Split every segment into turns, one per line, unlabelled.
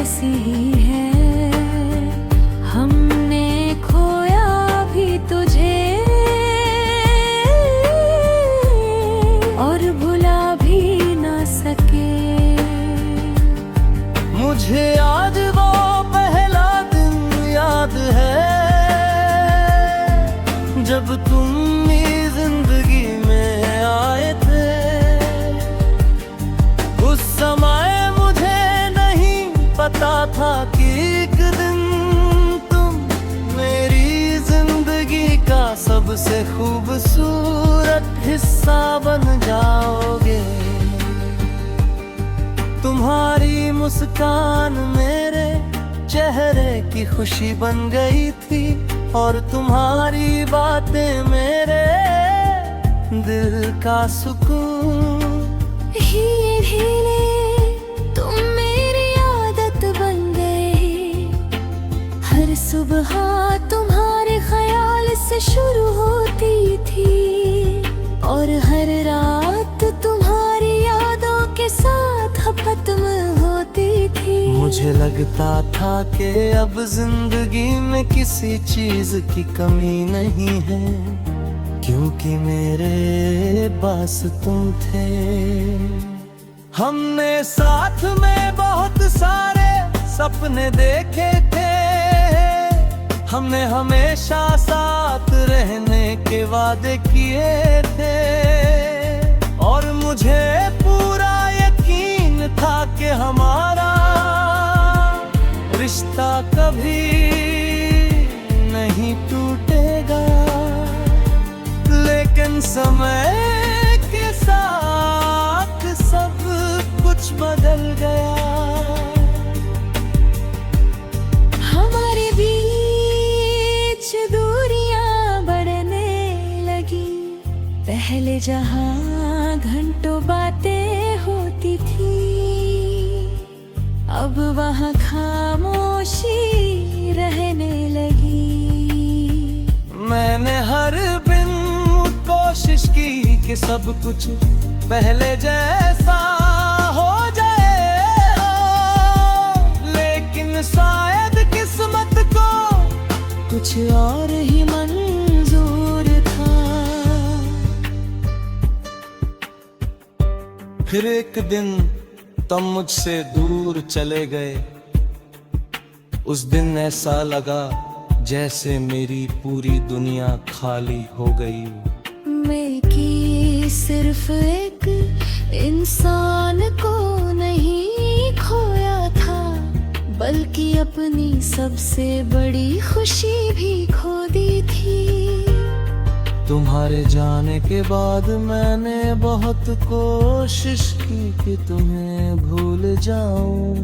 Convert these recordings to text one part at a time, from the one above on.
ऐसी ही है, हमने खोया भी तुझे और भुला भी ना सके।
मुझे आज वो पहला दिन याद है जब तुम मेरी जिंदगी में आए थे। उस समय मुझे नहीं पता था कि एक दिन तुम मेरी जिंदगी का सबसे खूबसूरत हिस्सा बन जाओगे। तुम्हारी मुस्कान मेरे चेहरे की खुशी बन गई थी और तुम्हारी बातें मेरे दिल का सुकून।
धीरे धीरे तुम मेरी आदत बन गए, हर सुबह तुम्हारे ख्याल से शुरू होती थी और हर रात तुम्हारी यादों के साथ खत्म होती थी।
मुझे लगता था कि अब जिंदगी में किसी चीज की कमी नहीं है, क्योंकि मेरे पास तुम थे। हमने साथ में बहुत सारे सपने देखे थे, हमने हमेशा साथ रहने के वादे किए थे और मुझे पूरा यकीन था कि हमारा रिश्ता कभी नहीं टूटेगा। लेकिन समय के साथ सब कुछ बदल गया।
हमारे बीच दूरियां बढ़ने लगी, पहले जहां घंटों बातें होती थी, अब वहाँ खामोशी रहने लगी।
मैंने हर दिन कोशिश की कि सब कुछ पहले जैसा हो जाए, लेकिन शायद किस्मत को कुछ और ही मंजूर था। फिर एक दिन तुम मुझसे दूर चले गए। उस दिन ऐसा लगा जैसे मेरी पूरी दुनिया खाली हो गई।
मैं कि सिर्फ एक इंसान को नहीं खोया था, बल्कि अपनी सबसे बड़ी खुशी भी खो दी थी।
तुम्हारे जाने के बाद मैंने बहुत कोशिश की कि तुम्हें भूल जाऊं।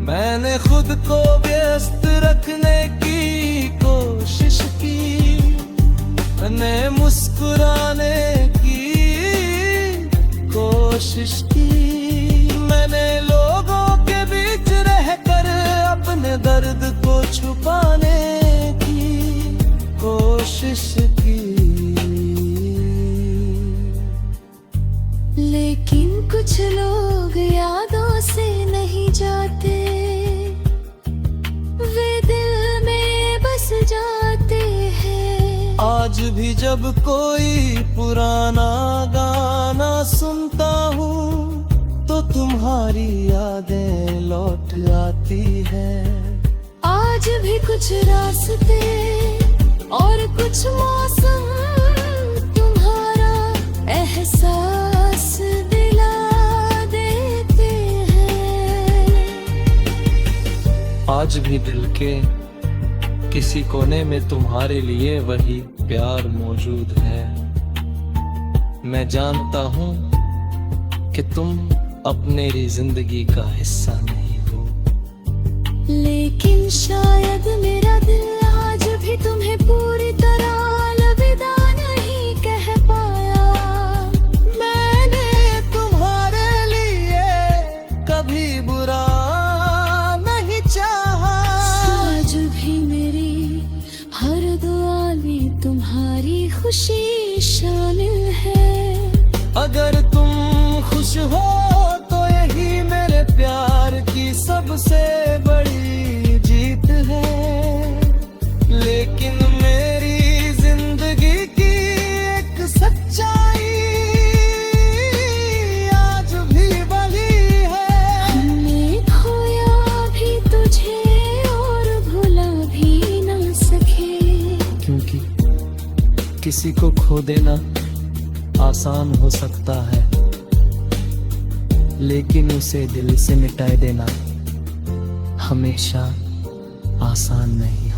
मैंने खुद को व्यस्त रखने की कोशिश की, मैंने मुस्कुराने की कोशिश की, मैंने लोगों के बीच रहकर अपने दर्द को छुपाने की कोशिश की।
लेकिन कुछ लोग यादों से नहीं जाते, वे दिल में बस जाते हैं।
आज भी जब कोई पुराना गाना सुनता हूँ तो तुम्हारी यादें लौट आती है।
आज भी कुछ रास्ते और कुछ मौसम तुम्हारा एहसास दिला देते हैं।
आज भी दिल के किसी कोने में तुम्हारे लिए वही प्यार मौजूद है। मैं जानता हूँ कि तुम अब मेरी जिंदगी का हिस्सा नहीं हो,
लेकिन शायद मेरा दिल आज भी तुम्हें पूरी तरह अलविदा नहीं कह पाया।
मैंने तुम्हारे लिए कभी बुरा नहीं चाहा।
आज भी मेरी हर दुआ में तुम्हारी खुशी शामिल है।
अगर तुम खुश हो तो यही मेरे प्यार की सबसे बड़ी जीत है, लेकिन मेरी जिंदगी की एक सच्चाई आज भी वही है।
हमने खोया भी तुझे और भुला भी ना सके,
क्योंकि किसी को खो देना आसान हो सकता है, लेकिन उसे दिल से मिटाए देना हमेशा आसान नहीं।